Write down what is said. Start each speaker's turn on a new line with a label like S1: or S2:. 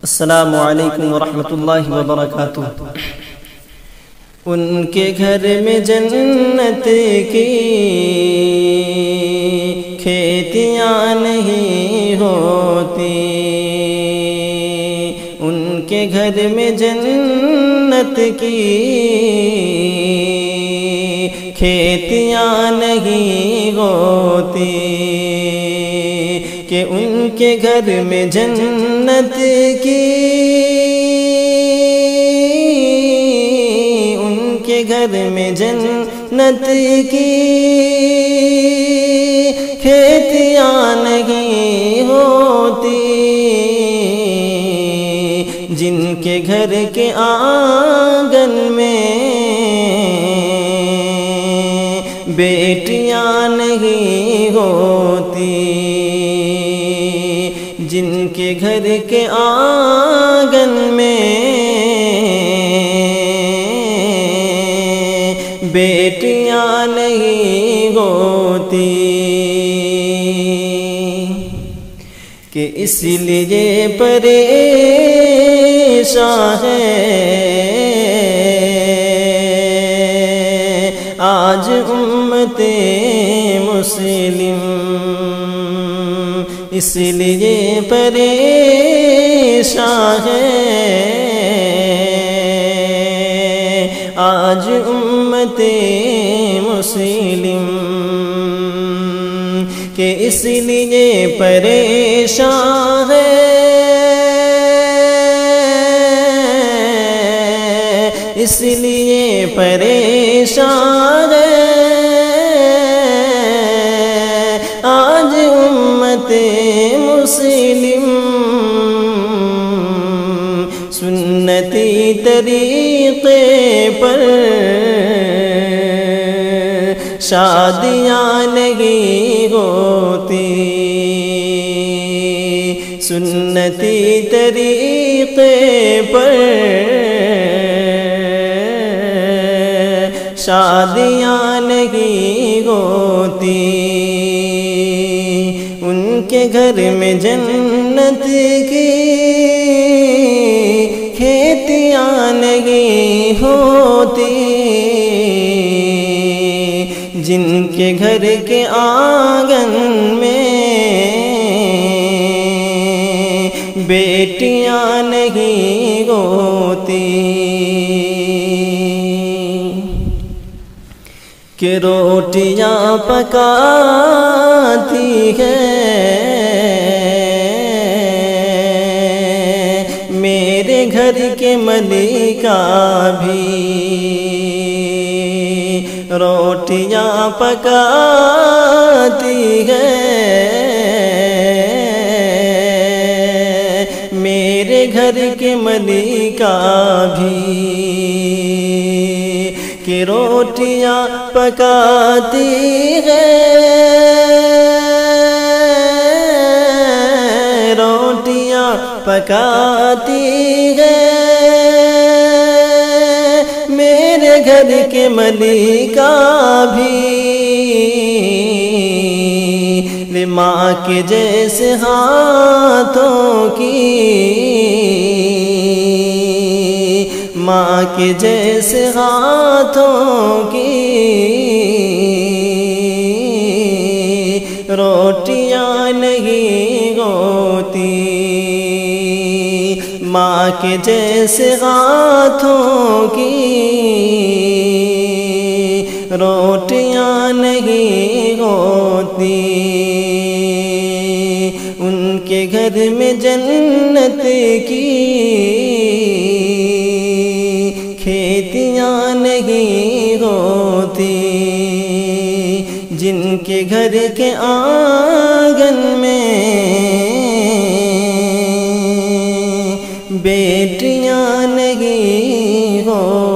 S1: السلام علیکم ورحمۃ اللہ وبرکاتہ۔ ان کے گھر میں جنت کی کھیتیاں نہیں ہوتی، ان کے گھر میں جنت کی کھیتیاں نہیں ہوتی، کہ ان کے گھر میں جنت کی، ان کے گھر میں جنت کی کھیتیاں نہیں ہوتی، جن کے گھر کے آنگن میں بیٹیاں نہیں ہوتی، جن کے گھر کے آنگن میں بیٹیاں نہیں ہوتی، کہ اس لیے پریشان ہے آج امت مسلم، اس لیے پریشان ہے آج امت مسلم، کہ اس لیے پریشان ہے، اس لیے پریشان ہے آج امت مسلم، سنتی طریقے پر شادیاں نہیں ہوتی، سنتی طریقے پر شادیاں نہیں ہوتی، ان کے گھر میں جنت کی کھیتیاں نہیں ہوتی، جن کے گھر کے آنگن میں بیٹیاں نہیں ہوتی، کہ روٹیاں پکاتی ہے میرے گھر کے ملکہ بھی، روٹیاں پکاتی ہے میرے گھر کے ملکہ بھی، کہ روٹیاں پکاتی ہے، روٹیاں پکاتی ہے میرے گھر کے ملکہ بھی، ماں کے جیسے ہاتھوں کی، ماں کے جیسے ہاتھوں کی روٹیاں نہیں ہوتی، ماں کے جیسے ہاتھوں کی روٹیاں نہیں ہوتی، ان کے گھر میں جنت کی کھیتیاں نہیں ہوتی، جن کے گھر کے آنگن میں بیٹیاں نہیں ہوتی۔